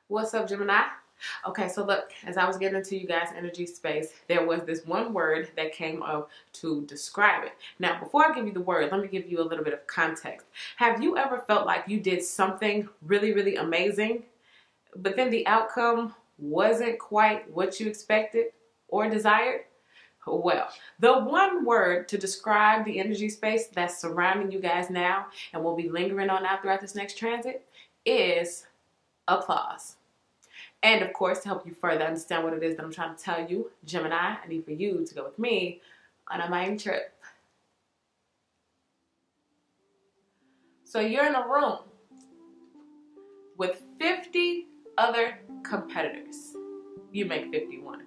What's up, Gemini? Okay, so look, as I was getting into you guys' energy space, there was this one word that came up to describe it. Now, before I give you the word, let me give you a little bit of context. Have you ever felt like you did something really, really amazing, but then the outcome wasn't quite what you expected or desired? Well, the one word to describe the energy space that's surrounding you guys now and will be lingering on out throughout this next transit is applause. And of course, to help you further understand what it is that I'm trying to tell you, Gemini, I need for you to go with me on a mind trip. So you're in a room with 50 other competitors. You make 51.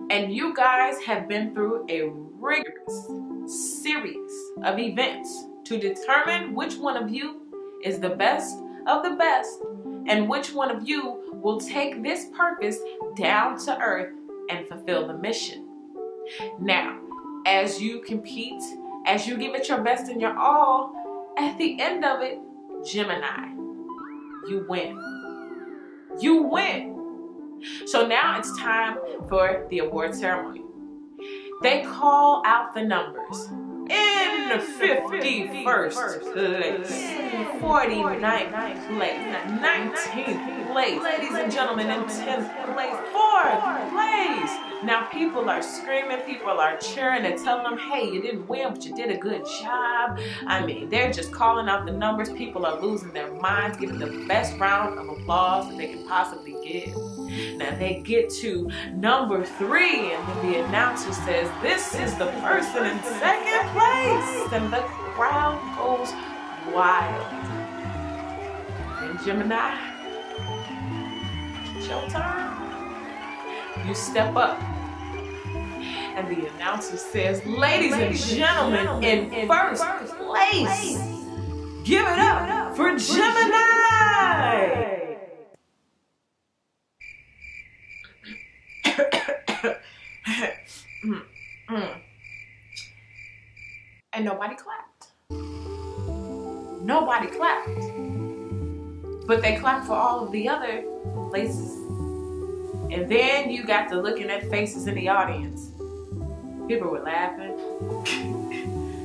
And you guys have been through a rigorous series of events to determine which one of you is the best of the best and which one of you will take this purpose down to earth and fulfill the mission. Now, as you compete, as you give it your best and your all, at the end of it, Gemini, you win. You win. So now it's time for the award ceremony. They call out the numbers. In 51st place, 49th place, 19th place, ladies and gentlemen, in 10th place, 4th place. Now people are screaming, people are cheering and telling them, hey, you didn't win, but you did a good job. I mean, they're just calling out the numbers. People are losing their minds, giving the best round of applause that they can possibly give. Now they get to number 3 and then the announcer says, this is the person in 2nd place. And the crowd goes wild. And Gemini, it's your turn. You step up. And the announcer says, ladies and gentlemen, in first place, give it up for Gemini. And nobody clapped. Nobody clapped. But they clapped for all of the other places. And then you got to looking at faces in the audience. People were laughing.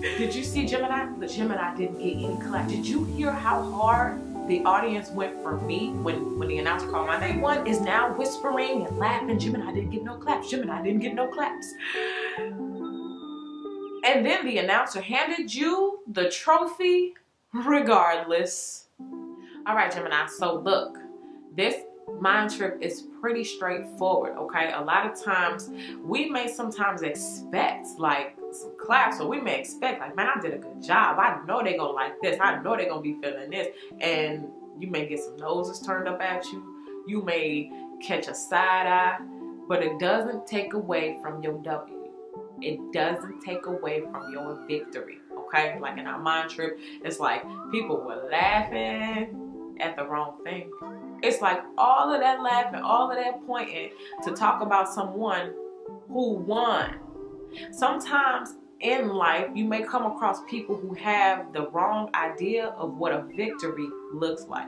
Did you see Gemini? The Gemini didn't get any clap. Did you hear how hard the audience went for me when the announcer called my name? One is now whispering and laughing. Gemini didn't get no claps. Gemini didn't get no claps. And then the announcer handed you the trophy regardless. All right, Gemini, so look, this mind trip is pretty straightforward, okay? A lot of times we may sometimes expect like some claps, or we may expect like, man, I did a good job. I know they're gonna like this. I know they're gonna be feeling this. And you may get some noses turned up at you. You may catch a side eye, but it doesn't take away from your W. It doesn't take away from your victory, okay? Like in our mind trip, it's like people were laughing at the wrong thing. It's like all of that laughing, all of that pointing to talk about someone who won. Sometimes in life, you may come across people who have the wrong idea of what a victory looks like.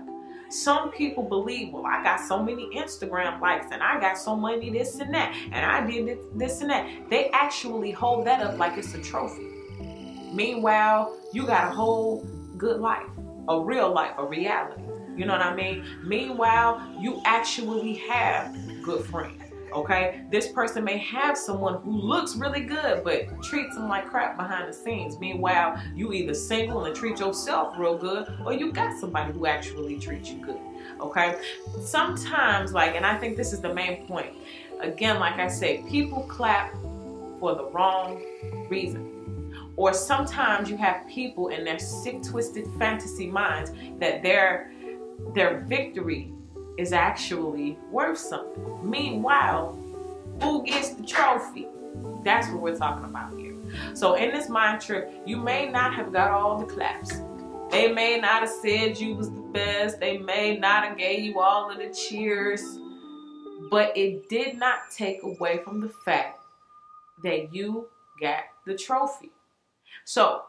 Some people believe, well, I got so many Instagram likes and I got so many this and that and I did this and that. They actually hold that up like it's a trophy. Meanwhile, you got a whole good life, a real life, a reality. You know what I mean? Meanwhile, you actually have good friends, okay? This person may have someone who looks really good but treats them like crap behind the scenes. Meanwhile, you either single and treat yourself real good, or you got somebody who actually treats you good, okay? Sometimes, like, and I think this is the main point, again, like I say, people clap for the wrong reason. Or sometimes you have people in their sick, twisted fantasy minds that their victory is actually worth something. Meanwhile, who gets the trophy? That's what we're talking about here. So in this mind trip, you may not have got all the claps. They may not have said you was the best. They may not have gave you all of the cheers. But it did not take away from the fact that you got the trophy. So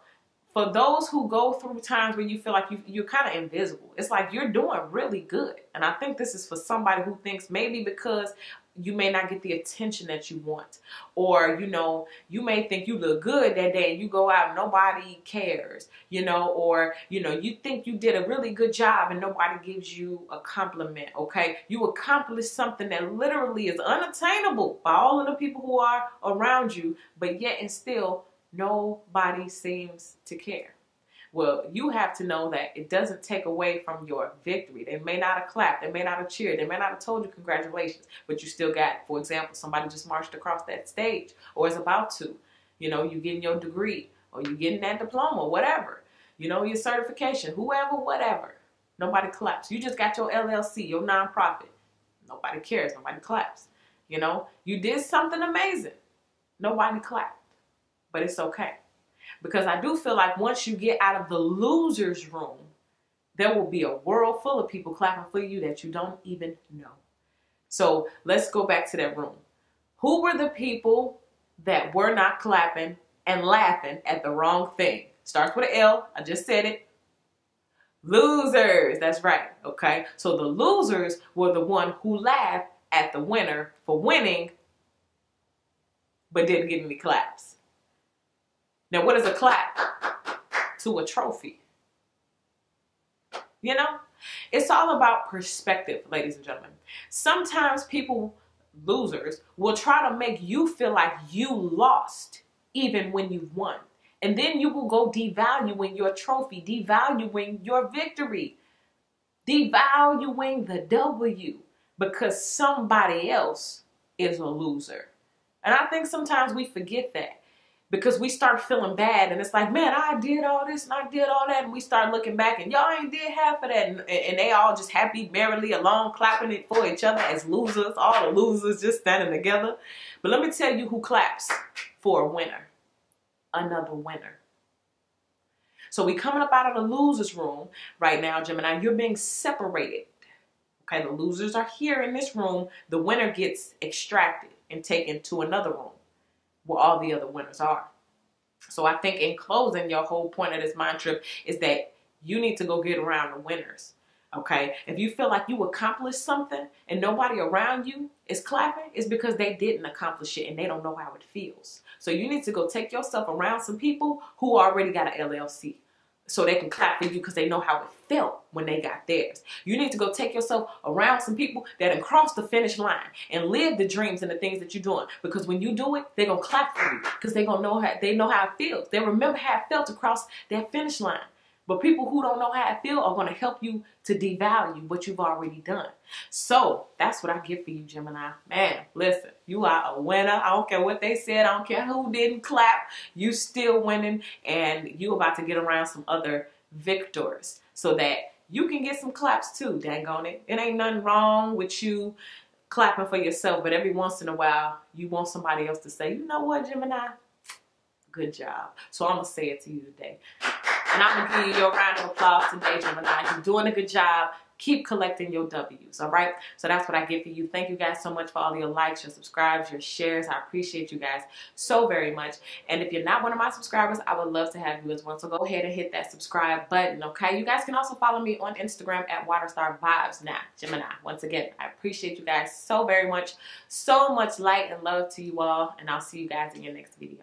For those who go through times where you feel like you're kind of invisible, it's like you're doing really good. And I think this is for somebody who thinks maybe because you may not get the attention that you want, or you may think you look good that day and you go out and nobody cares, or you think you did a really good job and nobody gives you a compliment. Okay, you accomplished something that literally is unattainable by all of the people who are around you, but yet and still nobody seems to care. Well, you have to know that it doesn't take away from your victory. They may not have clapped, they may not have cheered, they may not have told you congratulations, but you still got, for example, somebody just marched across that stage or is about to. You getting your degree or you getting that diploma, whatever. Your certification, whoever, whatever. Nobody claps. You just got your LLC, your nonprofit. Nobody cares. Nobody claps. You did something amazing. Nobody clapped. But it's okay. Because I do feel like once you get out of the loser's room, there will be a world full of people clapping for you that you don't even know. So let's go back to that room. Who were the people that were not clapping and laughing at the wrong thing? Starts with an L. I just said it. Losers. That's right. Okay. So the losers were the one who laughed at the winner for winning, but didn't get any claps. Now, what is a clap to a trophy? It's all about perspective, ladies and gentlemen. Sometimes people, losers, will try to make you feel like you lost even when you've won. And then you will go devaluing your trophy, devaluing your victory, devaluing the W because somebody else is a loser. And I think sometimes we forget that. Because we start feeling bad and it's like, man, I did all this and I did all that. And we start looking back and y'all ain't did half of that. And they all just happy, merrily alone, clapping it for each other as losers. All the losers just standing together. But let me tell you who claps for a winner. Another winner. So we coming up out of the loser's room right now, Gemini. You're being separated. Okay, the losers are here in this room. The winner gets extracted and taken to another room where all the other winners are. So I think in closing, your whole point of this mind trip is that you need to go get around the winners. Okay? If you feel like you accomplished something and nobody around you is clapping, it's because they didn't accomplish it and they don't know how it feels. So you need to go take yourself around some people who already got an LLC, so they can clap for you because they know how it felt when they got theirs. You need to go take yourself around some people that have crossed the finish line and live the dreams and the things that you're doing. Because when you do it, they're going to clap for you because they know how it feels. They remember how it felt to cross that finish line. But people who don't know how it feels are going to help you to devalue what you've already done. So that's what I get for you, Gemini. Man, listen, you are a winner. I don't care what they said. I don't care who didn't clap. You still winning, and you about to get around some other victors so that you can get some claps too, dang on it. It ain't nothing wrong with you clapping for yourself, but every once in a while, you want somebody else to say, you know what, Gemini? Good job. So I'm going to say it to you today. And I'm going to give you your round of applause today, Gemini. You're doing a good job. Keep collecting your W's, all right? So that's what I get for you. Thank you guys so much for all your likes, your subscribes, your shares. I appreciate you guys so very much. And if you're not one of my subscribers, I would love to have you as one. So go ahead and hit that subscribe button, okay? You guys can also follow me on Instagram at Waterstar Vibes. Now, Gemini, once again, I appreciate you guys so very much. So much light and love to you all. And I'll see you guys in your next video.